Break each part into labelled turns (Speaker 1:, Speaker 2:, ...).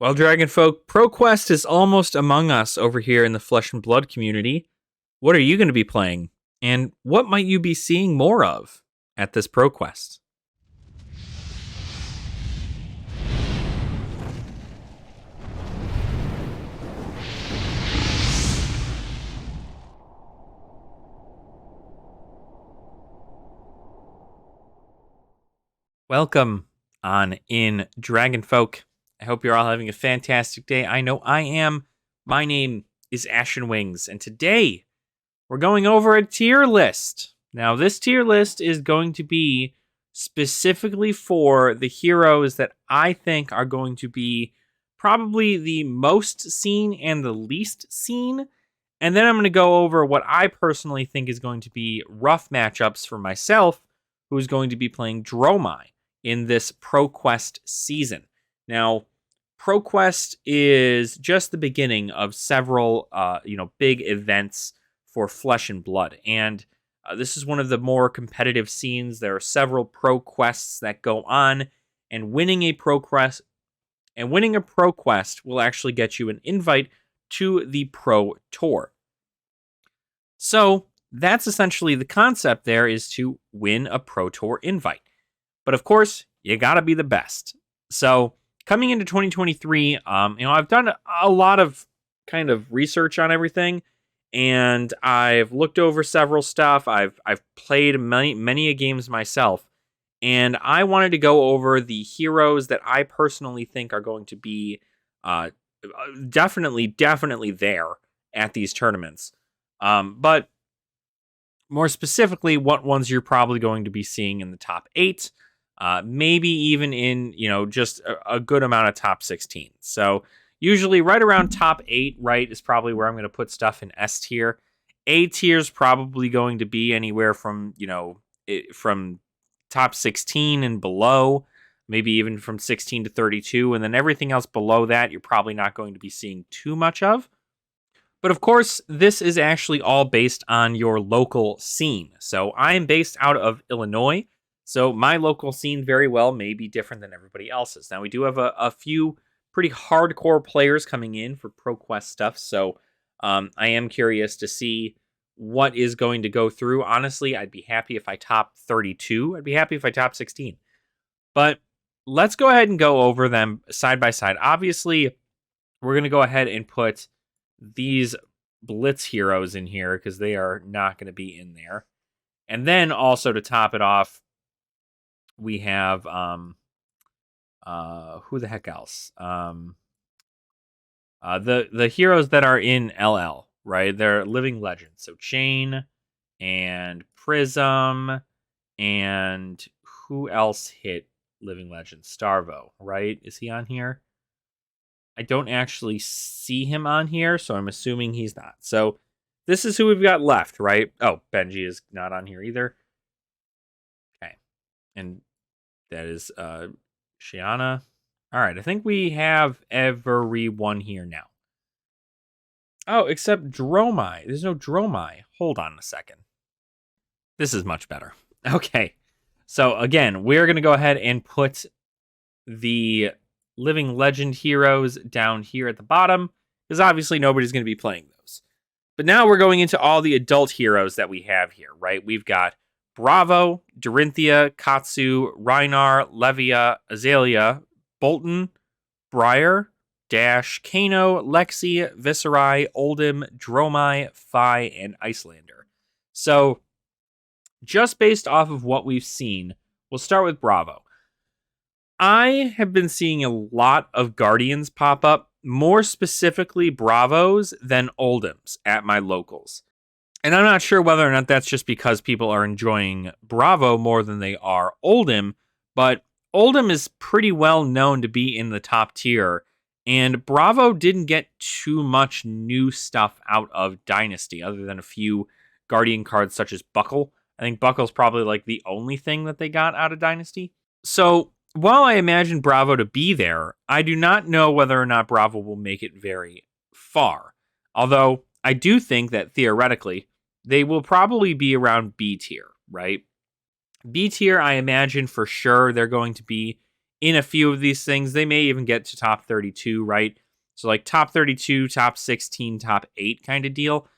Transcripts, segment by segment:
Speaker 1: Well, Dragon Folk, ProQuest is almost among us over here in the Flesh and Blood community. What are you going to be playing? And what might you be seeing more of at this ProQuest? Welcome on in, Dragon Folk. I hope you're all having a fantastic day. I know I am. My name is Ashen Wings, and today we're going over a tier list. Now, this tier list is going to be specifically for the heroes that I think are going to be probably the most seen and the least seen. And then I'm going to go over what I personally think is going to be rough matchups for myself, who's going to be playing Dromai in this ProQuest season. Now, ProQuest is just the beginning of several, big events for Flesh and Blood, and this is one of the more competitive scenes. There are several ProQuests that go on, and winning a ProQuest will actually get you an invite to the Pro Tour. So that's essentially the concept. There is to win a Pro Tour invite. But of course, you gotta be the best. So coming into 2023, I've done a lot of kind of research on everything, and I've looked over several stuff. I've played many games myself, and I wanted to go over the heroes that I personally think are going to be definitely there at these tournaments. But more specifically, what ones you're probably going to be seeing in the top 8. Maybe even in, just a good amount of top 16. So usually right around top 8, right, is probably where I'm going to put stuff in S tier. A tier is probably going to be anywhere from, from top 16 and below, maybe even from 16 to 32. And then everything else below that, you're probably not going to be seeing too much of. But of course, this is actually all based on your local scene. So I am based out of Illinois. So my local scene very well may be different than everybody else's. Now, we do have a few pretty hardcore players coming in for ProQuest stuff. So I am curious to see what is going to go through. Honestly, I'd be happy if I top 32. I'd be happy if I top 16. But let's go ahead and go over them side by side. Obviously, we're going to go ahead and put these Blitz heroes in here because they are not going to be in there. And then also to top it off, we have who the heck else? The heroes that are in LL, right? They're living legends. So Chain and Prism, and who else hit living legends? Starvo, right? Is he on here? I don't actually see him on here, so I'm assuming he's not. So this is who we've got left, right? Oh, Benji is not on here either. Okay. And that is Shiana. All right, I think we have everyone here now. Oh, except Dromai. There's no Dromai. Hold on a second. This is much better. Okay. So again, we're going to go ahead and put the living legend heroes down here at the bottom, because obviously nobody's going to be playing those. But now we're going into all the adult heroes that we have here, right? We've got Bravo, Dorinthia, Katsu, Reinar, Levia, Azalea, Bolton, Briar, Dash, Kano, Lexi, Viserai, Oldhim, Dromai, Phi, and Icelander. So, just based off of what we've seen, we'll start with Bravo. I have been seeing a lot of Guardians pop up, more specifically Bravos than Oldhims at my locals. And I'm not sure whether or not that's just because people are enjoying Bravo more than they are Oldhim, but Oldhim is pretty well known to be in the top tier, and Bravo didn't get too much new stuff out of Dynasty, other than a few Guardian cards such as Buckle. I think Buckle's probably like the only thing that they got out of Dynasty. So while I imagine Bravo to be there, I do not know whether or not Bravo will make it very far. Although I do think that theoretically, they will probably be around B tier, right? B tier, I imagine for sure they're going to be in a few of these things. They may even get to top 32, right? So like top 32, top 16, top 8 kind of deal.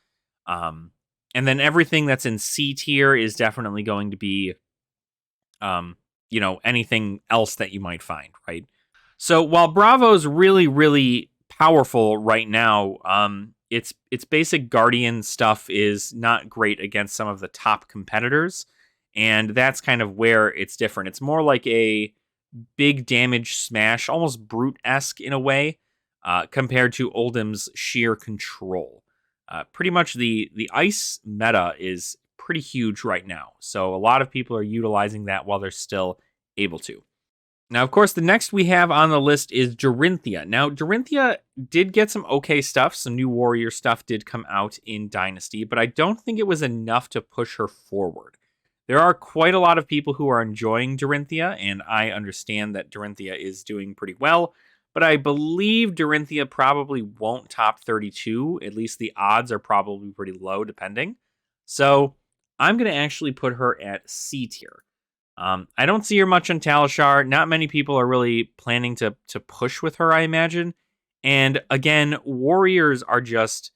Speaker 1: And then everything that's in C tier is definitely going to be, anything else that you might find, right? So while Bravo's really, really powerful right now, its basic Guardian stuff is not great against some of the top competitors, and that's kind of where it's different. It's more like a big damage smash, almost brute-esque in a way, compared to Oldhim's sheer control. Pretty much the ice meta is pretty huge right now, so a lot of people are utilizing that while they're still able to. Now, of course, the next we have on the list is Dorinthia. Now, Dorinthia did get some okay stuff. Some new warrior stuff did come out in Dynasty, but I don't think it was enough to push her forward. There are quite a lot of people who are enjoying Dorinthia, and I understand that Dorinthia is doing pretty well, but I believe Dorinthia probably won't top 32. At least the odds are probably pretty low, depending. So I'm going to actually put her at C tier. I don't see her much on Talishar. Not many people are really planning to push with her, I imagine. And again, warriors are just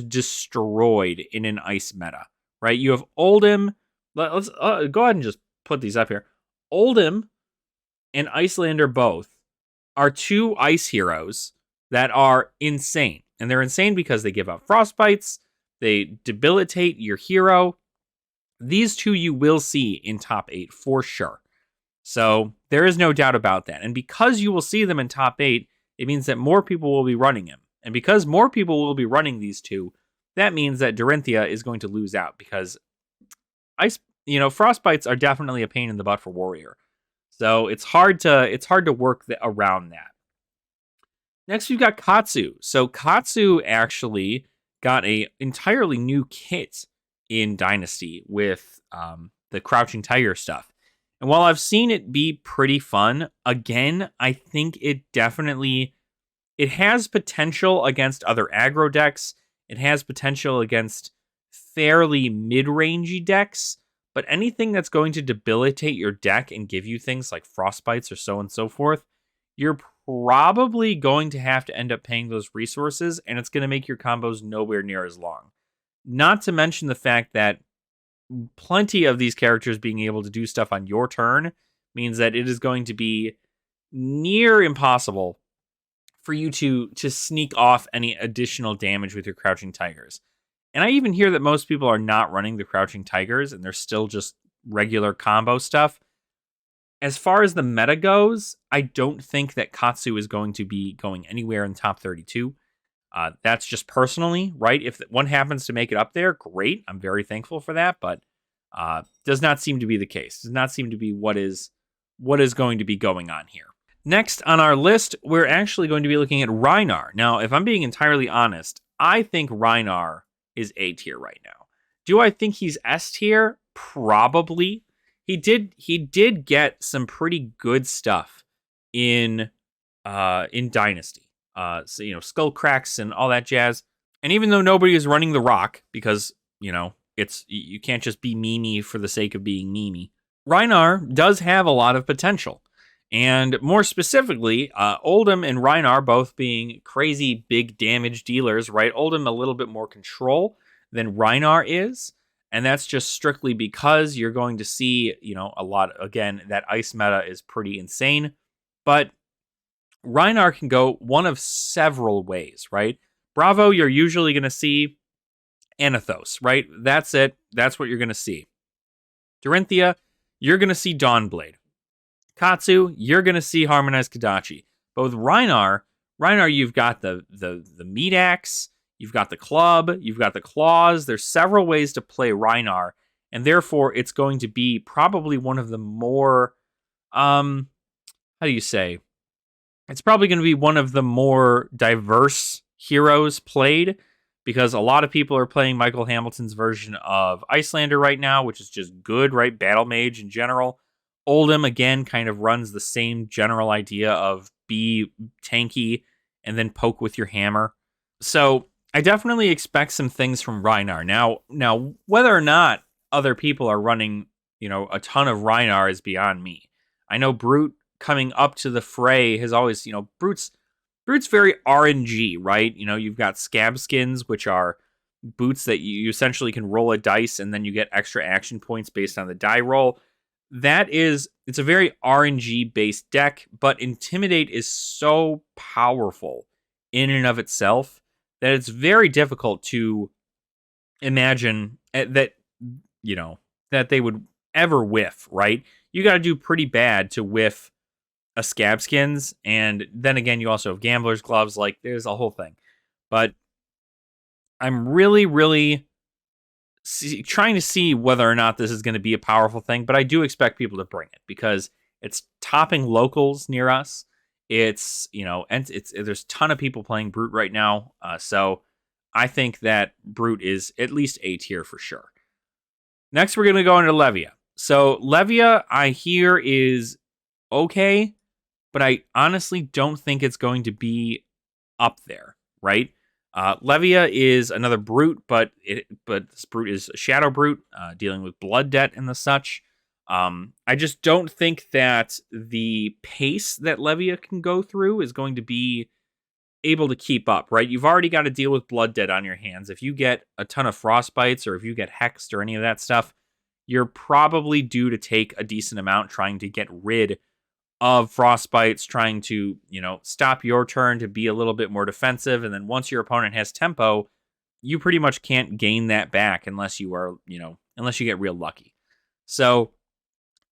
Speaker 1: destroyed in an ice meta, right? You have Oldhim. Let's go ahead and just put these up here. Oldhim and Icelander both are two ice heroes that are insane. And they're insane because they give out frostbites, they debilitate your hero. These two you will see in top 8 for sure. So there is no doubt about that. And because you will see them in top 8, it means that more people will be running him. And because more people will be running these two, that means that Dorinthia is going to lose out because frostbites are definitely a pain in the butt for warrior. So it's hard to work around that. Next, we've got Katsu. So Katsu actually got a entirely new kit in Dynasty with the Crouching Tiger stuff. And while I've seen it be pretty fun, again, I think it has potential against other aggro decks. It has potential against fairly mid-rangey decks, but anything that's going to debilitate your deck and give you things like frostbites or so on and so forth, you're probably going to have to end up paying those resources, and it's going to make your combos nowhere near as long. Not to mention the fact that plenty of these characters being able to do stuff on your turn means that it is going to be near impossible for you to sneak off any additional damage with your Crouching Tigers. And I even hear that most people are not running the Crouching Tigers and they're still just regular combo stuff. As far as the meta goes, I don't think that Katsu is going to be going anywhere in top 32. That's just personally, right? If one happens to make it up there, great. I'm very thankful for that, but does not seem to be the case. Does not seem to be what is going to be going on here. Next on our list, we're actually going to be looking at Rhinar. Now, if I'm being entirely honest, I think Rhinar is A tier right now. Do I think he's S tier? Probably. He did get some pretty good stuff in Dynasty. Skull cracks and all that jazz. And even though nobody is running the rock, because, you can't just be memey for the sake of being memey, Rhinar does have a lot of potential. And more specifically, Oldhim and Rhinar both being crazy big damage dealers, right? Oldhim a little bit more control than Rhinar is. And that's just strictly because you're going to see, a lot, again, that ice meta is pretty insane. But Rhinar can go one of several ways, right? Bravo, you're usually going to see Anathos, right? That's it. That's what you're going to see. Dorinthia, you're going to see Dawnblade. Katsu, you're going to see Harmonized Kodachi. But with Rhinar, you've got the meat axe, you've got the club, you've got the claws. There's several ways to play Rhinar, and therefore it's going to be probably one of the more, how do you say? It's probably going to be one of the more diverse heroes played, because a lot of people are playing Michael Hamilton's version of Icelander right now, which is just good, right? Battle Mage in general. Oldhim, again, kind of runs the same general idea of be tanky and then poke with your hammer. So I definitely expect some things from Rhinar. Now, whether or not other people are running, a ton of Rhinar is beyond me. I know Brute coming up to the fray has always, Brute's very RNG, right? You've got scab skins, which are boots that you essentially can roll a dice and then you get extra action points based on the die roll. It's a very RNG based deck, but Intimidate is so powerful in and of itself that it's very difficult to imagine that, that they would ever whiff, right? You got to do pretty bad to whiff a scab skins, and then again, you also have gambler's gloves. Like, there's a whole thing. But I'm really, really trying to see whether or not this is going to be a powerful thing, but I do expect people to bring it because it's topping locals near us. It's, and there's a ton of people playing Brute right now. So I think that Brute is at least A tier for sure. Next, we're going to go into Levia. So Levia, I hear, is okay, but I honestly don't think it's going to be up there, right? Levia is another Brute, but this Brute is a Shadow Brute, dealing with blood debt and the such. I just don't think that the pace that Levia can go through is going to be able to keep up, right? You've already got to deal with blood debt on your hands. If you get a ton of frostbites or if you get hexed or any of that stuff, you're probably due to take a decent amount trying to get rid of frostbites, trying to, stop your turn to be a little bit more defensive. And then once your opponent has tempo, you pretty much can't gain that back unless you are, unless you get real lucky. So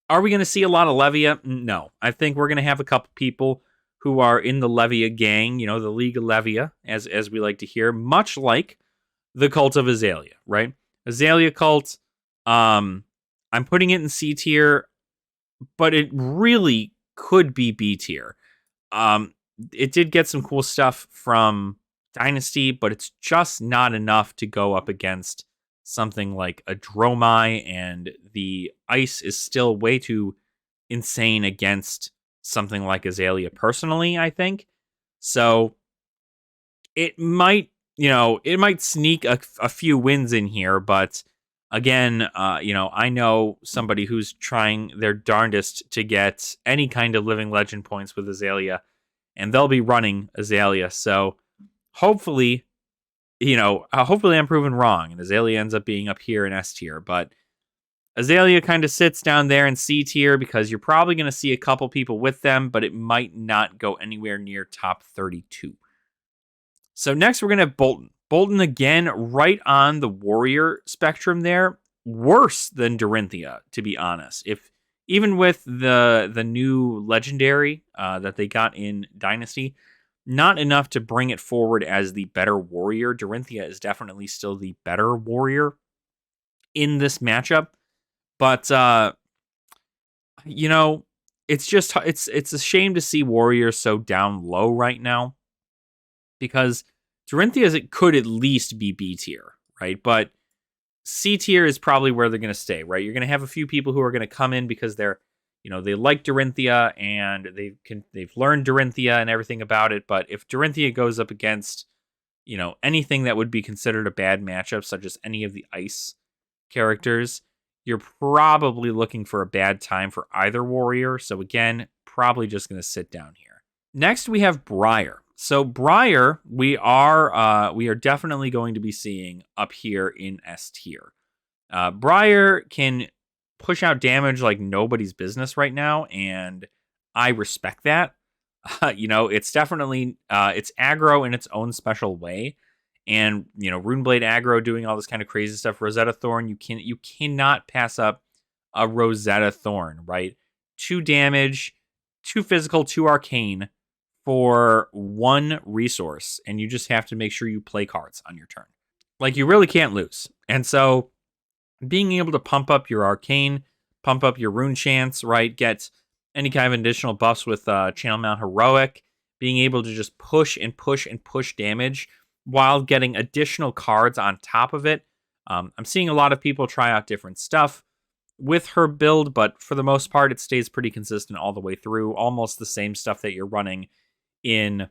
Speaker 1: are we going to see a lot of Levia? No. I think we're going to have a couple people who are in the Levia gang, the League of Levia, as we like to hear, much like the Cult of Azalea, right? Azalea Cult, I'm putting it in C tier, but it really could be B tier. It did get some cool stuff from Dynasty, but it's just not enough to go up against something like a Dromai, and the ice is still way too insane against something like Azalea personally, I think. So it might, sneak a few wins in here, but again, I know somebody who's trying their darndest to get any kind of living legend points with Azalea, and they'll be running Azalea. So hopefully, hopefully I'm proven wrong, and Azalea ends up being up here in S tier. But Azalea kind of sits down there in C tier because you're probably going to see a couple people with them, but it might not go anywhere near top 32. So next we're going to have Bolton. Bolton, again, right on the warrior spectrum there. Worse than Dorinthia, to be honest. Even with the new legendary that they got in Dynasty, not enough to bring it forward as the better warrior. Dorinthia is definitely still the better warrior in this matchup. But, it's a shame to see warriors so down low right now, because Dorinthia could at least be B tier, right? But C tier is probably where they're going to stay, right? You're going to have a few people who are going to come in because they're, they like Dorinthia and they've learned Dorinthia and everything about it. But if Dorinthia goes up against, anything that would be considered a bad matchup, such as any of the ice characters, you're probably looking for a bad time for either warrior. So again, probably just going to sit down here. Next, we have Briar. So Briar, we are definitely going to be seeing up here in S tier. Briar can push out damage like nobody's business right now, and I respect that. It's definitely it's aggro in its own special way, and Runeblade aggro doing all this kind of crazy stuff. Rosetta Thorn, you cannot pass up a Rosetta Thorn, right? 2 damage, 2 physical, 2 arcane for 1 resource, and you just have to make sure you play cards on your turn. Like, you really can't lose. And so being able to pump up your arcane, pump up your rune chance, right? Get any kind of additional buffs with Channel Mount Heroic, being able to just push and push and push damage while getting additional cards on top of it. I'm seeing a lot of people try out different stuff with her build, but for the most part, it stays pretty consistent all the way through. Almost the same stuff that you're running in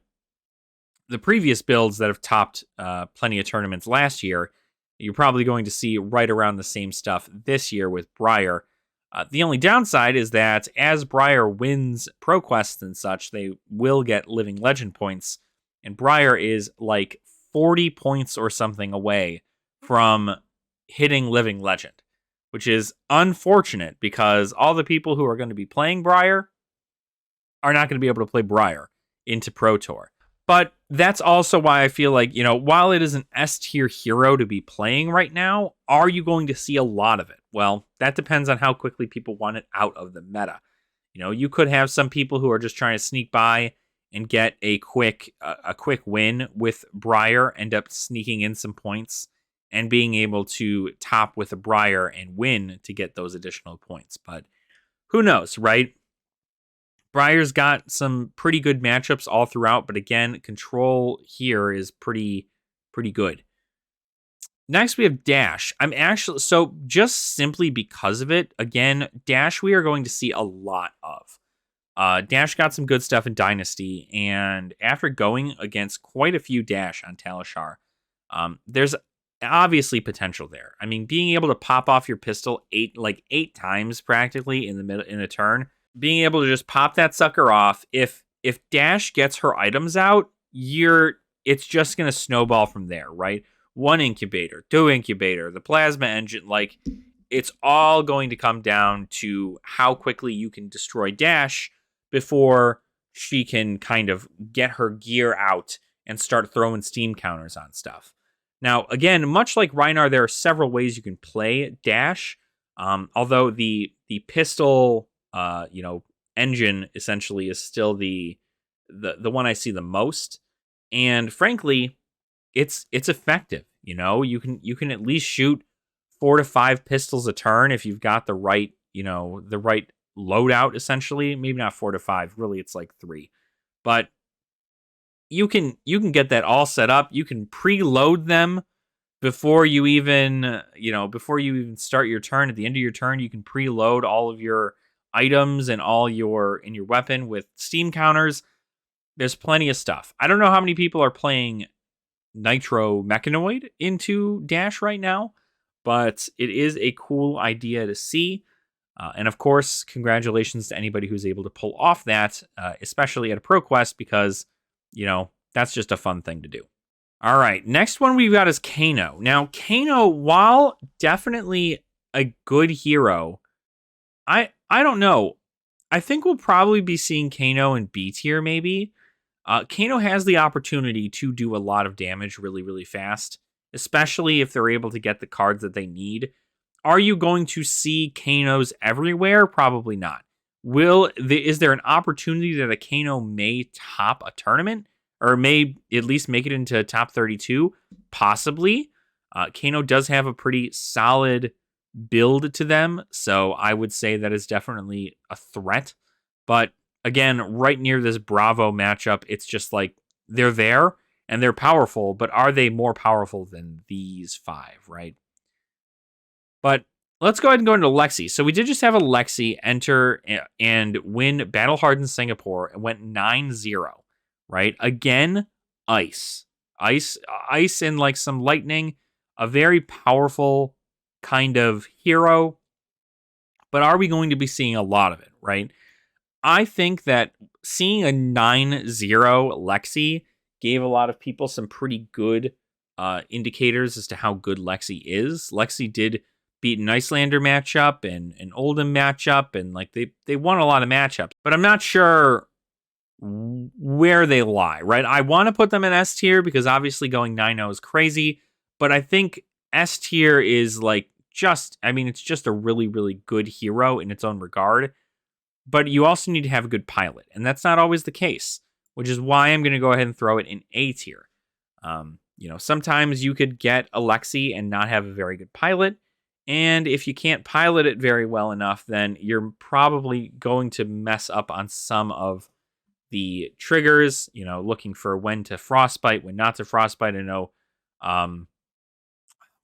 Speaker 1: the previous builds that have topped plenty of tournaments last year. You're probably going to see right around the same stuff this year with Briar. The only downside is that as Briar wins ProQuest and such, they will get Living Legend points, and Briar is like 40 points or something away from hitting Living Legend, which is unfortunate because all the people who are going to be playing Briar are not going to be able to play Briar into Pro Tour. But that's also why I feel like, while it is an S tier hero to be playing right now, are you going to see a lot of it? Well, that depends on how quickly people want it out of the meta. You could have some people who are just trying to sneak by and get a quick win with Briar, end up sneaking in some points and being able to top with a Briar and win to get those additional points. But who knows, right? Briar's got some pretty good matchups all throughout, but again, control here is pretty good. Next, we have Dash. So just simply because of it, again, Dash we are going to see a lot of. Dash got some good stuff in Dynasty, and after going against quite a few Dash on Talishar, there's obviously potential there. I mean, being able to pop off your pistol eight times practically in a turn, being able to just pop that sucker off. If Dash gets her items out, it's just gonna snowball from there, right? 1 incubator, 2 incubator, the plasma engine, it's all going to come down to how quickly you can destroy Dash before she can kind of get her gear out and start throwing steam counters on stuff. Now, again, much like Rhinar, there are several ways you can play Dash. Although the pistol engine essentially is still the one I see the most, and frankly, it's effective. You can at least shoot 4 to 5 pistols a turn if you've got the right loadout. Essentially, maybe not 4 to 5. Really, it's like 3, but you can get that all set up. You can preload them before you even start your turn. At the end of your turn, you can preload all of your items and all in your weapon with steam counters. There's plenty of stuff. I don't know how many people are playing Nitro Mechanoid into Dash right now, but it is a cool idea to see. And of course, congratulations to anybody who's able to pull off that, especially at a ProQuest, because, that's just a fun thing to do. All right, next one we've got is Kano. Now, Kano, while definitely a good hero, I don't know. I think we'll probably be seeing Kano in B tier, maybe. Kano has the opportunity to do a lot of damage really, really fast, especially if they're able to get the cards that they need. Are you going to see Kanos everywhere? Probably not. Is there an opportunity that a Kano may top a tournament, or may at least make it into top 32? Possibly. Kano does have a pretty solid build to them, so I would say that is definitely a threat. But again, right near this Bravo matchup, it's just like they're there and they're powerful, but are they more powerful than these 5, right? But let's go ahead and go into Lexi. So we did just have a Lexi enter and win Battle Hardened Singapore and went 9-0, right? Again, ice and like some lightning, a very powerful kind of hero. But are we going to be seeing a lot of it, right? I think that seeing a 9-0 Lexi gave a lot of people some pretty good indicators as to how good Lexi is. Lexi did beat an Icelander matchup and an Oldham matchup, and they won a lot of matchups. But I'm not sure where they lie, right? I want to put them in S tier because obviously going 9-0 is crazy, but I think S tier is it's just a really, really good hero in its own regard. But you also need to have a good pilot, and that's not always the case, which is why I'm going to go ahead and throw it in A tier. Sometimes you could get a Lexi and not have a very good pilot, and if you can't pilot it very well enough, then you're probably going to mess up on some of the triggers, looking for when to frostbite, when not to frostbite. I know,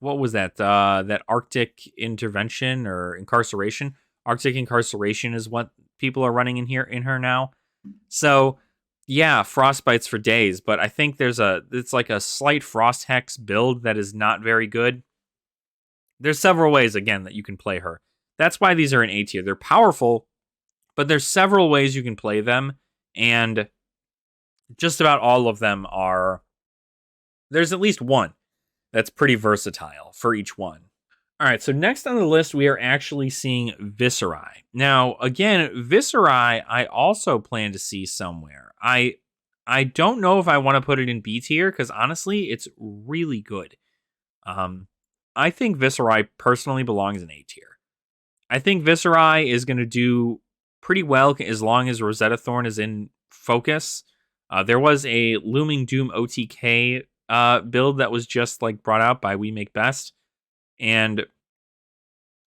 Speaker 1: what was that? That Arctic intervention or incarceration? Arctic incarceration is what people are running in her now. So yeah, frostbites for days, but I think it's like a slight frost hex build that is not very good. There's several ways again that you can play her. That's why these are in A tier. They're powerful, but there's several ways you can play them, and just about all of them are. There's at least one that's pretty versatile for each one. All right, so next on the list, we are actually seeing Viscerai. Now, again, Viscerai, I also plan to see somewhere. I don't know if I want to put it in B tier because honestly, it's really good. I think Viscerai personally belongs in A tier. I think Viscerai is going to do pretty well as long as Rosetta Thorn is in focus. There was a Looming Doom OTK build that was just like brought out by We Make Best, and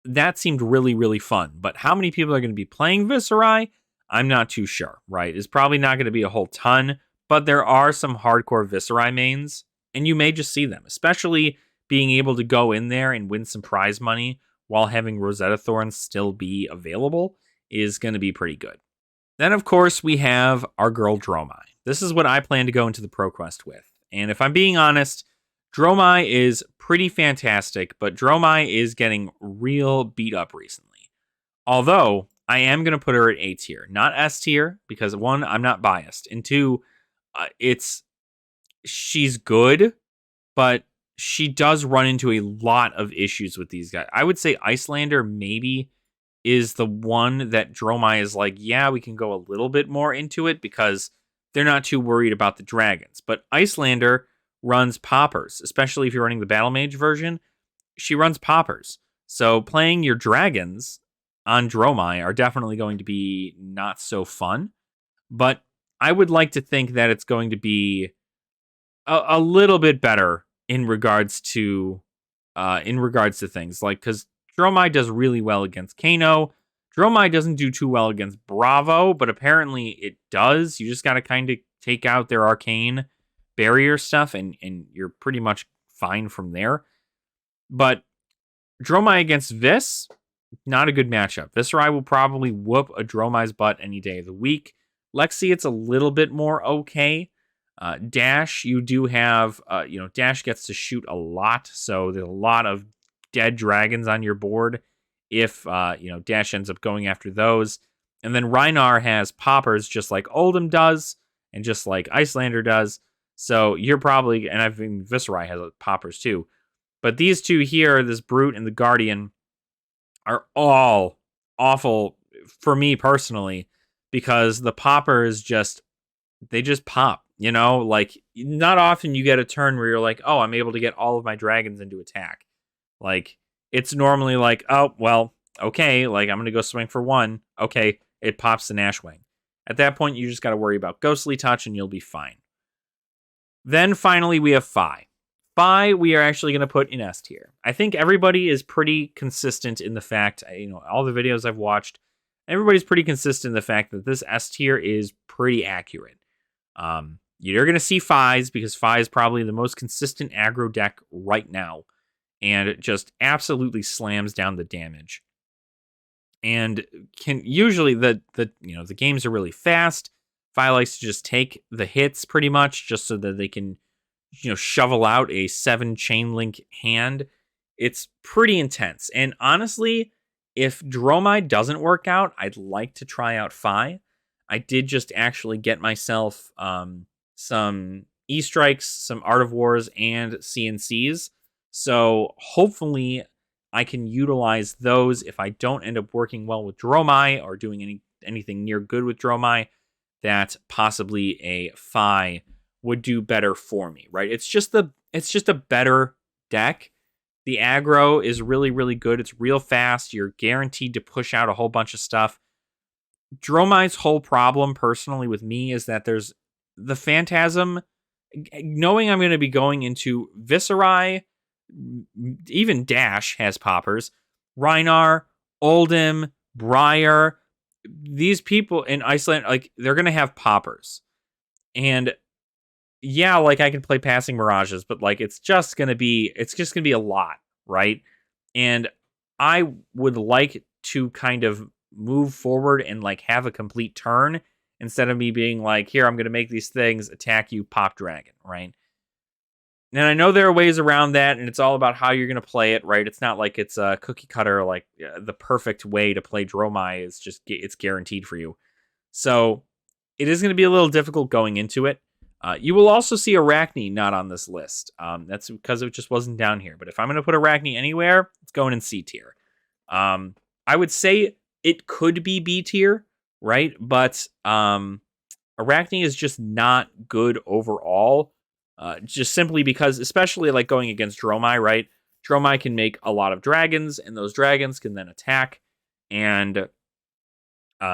Speaker 1: that seemed really, really fun. But how many people are going to be playing Viscerai? I'm not too sure, right? It's probably not going to be a whole ton, but there are some hardcore Viscerai mains, and you may just see them, especially being able to go in there and win some prize money while having Rosetta Thorns still be available is going to be pretty good. Then, of course, we have our girl Dromai. This is what I plan to go into the ProQuest with. And if I'm being honest, Dromai is pretty fantastic, but Dromai is getting real beat up recently. Although, I am going to put her at A tier, not S tier, because one, I'm not biased, and two, she's good, but she does run into a lot of issues with these guys. I would say Icelander maybe is the one that Dromai is like, yeah, we can go a little bit more into it because they're not too worried about the dragons. But Icelander runs poppers, especially if you're running the Battle Mage version. She runs poppers. So playing your dragons on Dromai are definitely going to be not so fun. But I would like to think that it's going to be a little bit better in regards to things like, because Dromai does really well against Kano. Dromai doesn't do too well against Bravo, but apparently it does. You just got to kind of take out their arcane barrier stuff, and you're pretty much fine from there. But Dromai against Vis, not a good matchup. Viscerai will probably whoop a Dromai's butt any day of the week. Lexi, it's a little bit more okay. Dash, you do have, Dash gets to shoot a lot, so there's a lot of dead dragons on your board if, Dash ends up going after those. And then Rhinar has poppers just like Oldhim does, and just like Icelander does. So you're probably, and I think Viscerai has poppers too. But these two here, this Brute and the Guardian, are all awful for me personally, because the poppers they just pop. Like, not often you get a turn where you're like, oh, I'm able to get all of my dragons into attack. Like, it's normally like, oh, well, okay, like, I'm going to go swing for one. Okay, it pops the Nashwing. At that point, you just got to worry about Ghostly Touch and you'll be fine. Then finally, we have FaB. FaB, we are actually going to put in S tier. I think everybody is pretty consistent in the fact, all the videos I've watched, everybody's pretty consistent in the fact that this S tier is pretty accurate. You're going to see FaBs because FaB is probably the most consistent aggro deck right now, and it just absolutely slams down the damage. And can usually the games are really fast. FaB likes to just take the hits pretty much just so that they can shovel out a 7 chain link hand. It's pretty intense. And honestly, if Dromai doesn't work out, I'd like to try out FaB. I did just actually get myself some E-Strikes, some Art of Wars, and CNCs. So hopefully I can utilize those if I don't end up working well with Dromai or doing anything near good with Dromai, that possibly a FaB would do better for me, right? It's just a better deck. The aggro is really, really good. It's real fast. You're guaranteed to push out a whole bunch of stuff. Dromai's whole problem, personally, with me is that there's the Phantasm. Knowing I'm going to be going into Viscerai, even Dash has poppers. Rhinar, Oldhim, Briar, these people in Iceland, like, they're going to have poppers. And yeah, like, I can play Passing Mirages, but like, it's just going to be a lot, right? And I would like to kind of move forward and like have a complete turn instead of me being like, here, I'm going to make these things, attack you, pop dragon, right? And I know there are ways around that, and it's all about how you're going to play it, right? It's not like it's a cookie cutter, like the perfect way to play Dromai is just it's guaranteed for you. So it is going to be a little difficult going into it. You will also see Arachne not on this list. That's because it just wasn't down here. But if I'm going to put Arachne anywhere, it's going in C tier. I would say it could be B tier, right? But Arachne is just not good overall. Just simply because, especially like going against Dromai, right? Dromai can make a lot of dragons, and those dragons can then attack. And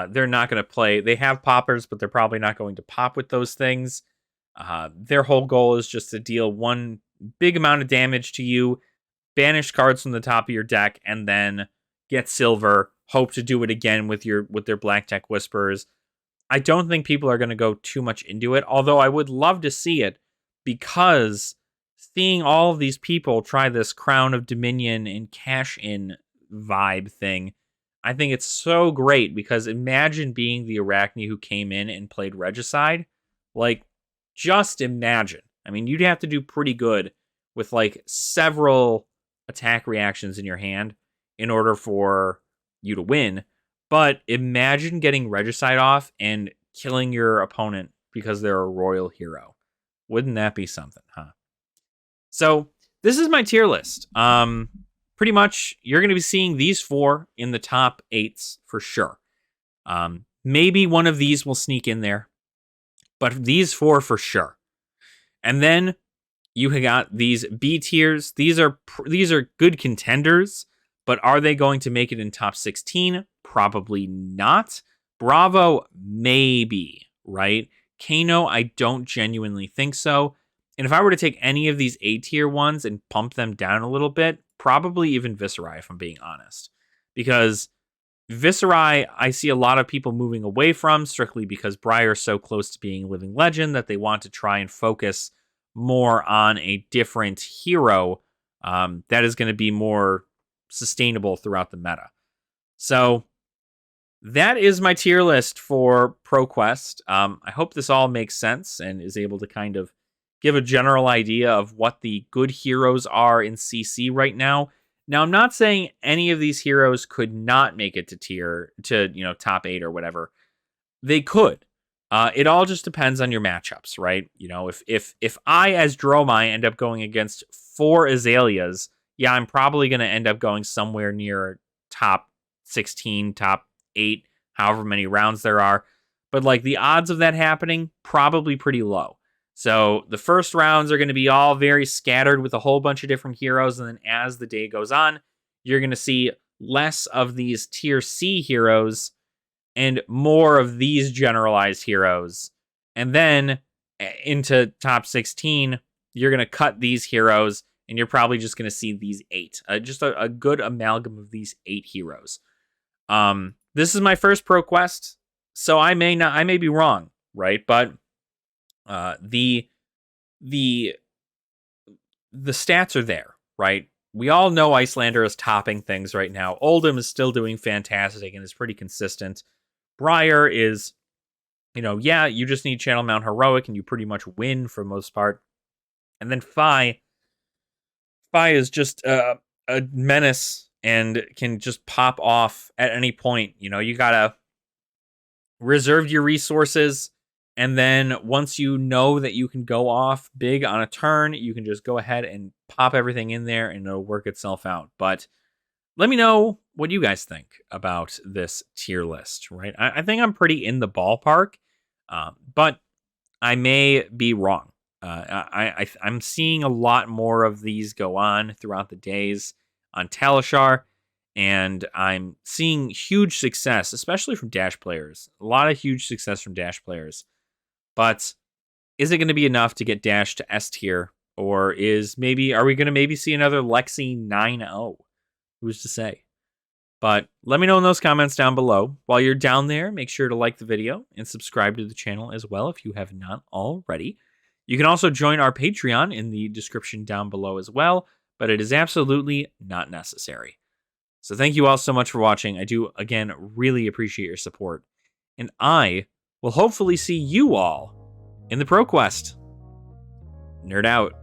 Speaker 1: they're not going to play. They have poppers, but they're probably not going to pop with those things. Their whole goal is just to deal one big amount of damage to you, banish cards from the top of your deck, and then get silver. Hope to do it again with their Black Tech Whisperers. I don't think people are going to go too much into it, although I would love to see it, because seeing all of these people try this Crown of Dominion and cash in vibe thing, I think it's so great, because imagine being the Arachne who came in and played Regicide. Like, just imagine. I mean, you'd have to do pretty good with like several attack reactions in your hand in order for you to win. But imagine getting Regicide off and killing your opponent because they're a royal hero. Wouldn't that be something, huh? So this is my tier list. Pretty much you're going to be seeing these 4 in the top 8s for sure. Maybe one of these will sneak in there, but these 4 for sure. And then you got these B tiers. These are good contenders, but are they going to make it in top 16? Probably not. Bravo, maybe, right? Kano, I don't genuinely think so. And if I were to take any of these A tier ones and pump them down a little bit, probably even Viserai, if I'm being honest. Because Viserai, I see a lot of people moving away from, strictly because Briar is so close to being Living Legend that they want to try and focus more on a different hero that is going to be more sustainable throughout the meta. So that is my tier list for ProQuest. I hope this all makes sense and is able to kind of give a general idea of what the good heroes are in CC right now. Now, I'm not saying any of these heroes could not make it to top 8 or whatever. They could. It all just depends on your matchups, right? If I, as Dromai, end up going against 4 Azaleas, yeah, I'm probably going to end up going somewhere near top 16, top 8, however many rounds there are. But like the odds of that happening, probably pretty low. So the first rounds are going to be all very scattered with a whole bunch of different heroes. And then as the day goes on, you're going to see less of these tier C heroes and more of these generalized heroes. And then into top 16, you're going to cut these heroes, and you're probably just going to see these 8. Just a good amalgam of these 8 heroes. This is my first ProQuest, so I may be wrong, right? But the stats are there, right? We all know Icelander is topping things right now. Oldhim is still doing fantastic and is pretty consistent. Briar is, you just need Channel Mount Heroic and you pretty much win for the most part. And then FaB is just a menace and can just pop off at any point. You gotta reserve your resources, and then once you know that you can go off big on a turn, you can just go ahead and pop everything in there and it'll work itself out. But let me know what you guys think about this tier list, right? I think I'm pretty in the ballpark, but I may be wrong. I'm seeing a lot more of these go on throughout the days on Talishar, and I'm seeing huge success, especially from Dash players. A lot of huge success from Dash players. But is it going to be enough to get Dash to S tier? Or are we going to maybe see another Lexi 9-0? Who's to say? But let me know in those comments down below. While you're down there, make sure to like the video and subscribe to the channel as well if you have not already. You can also join our Patreon in the description down below as well, but it is absolutely not necessary. So thank you all so much for watching. I do, again, really appreciate your support. And I will hopefully see you all in the ProQuest. Nerd out.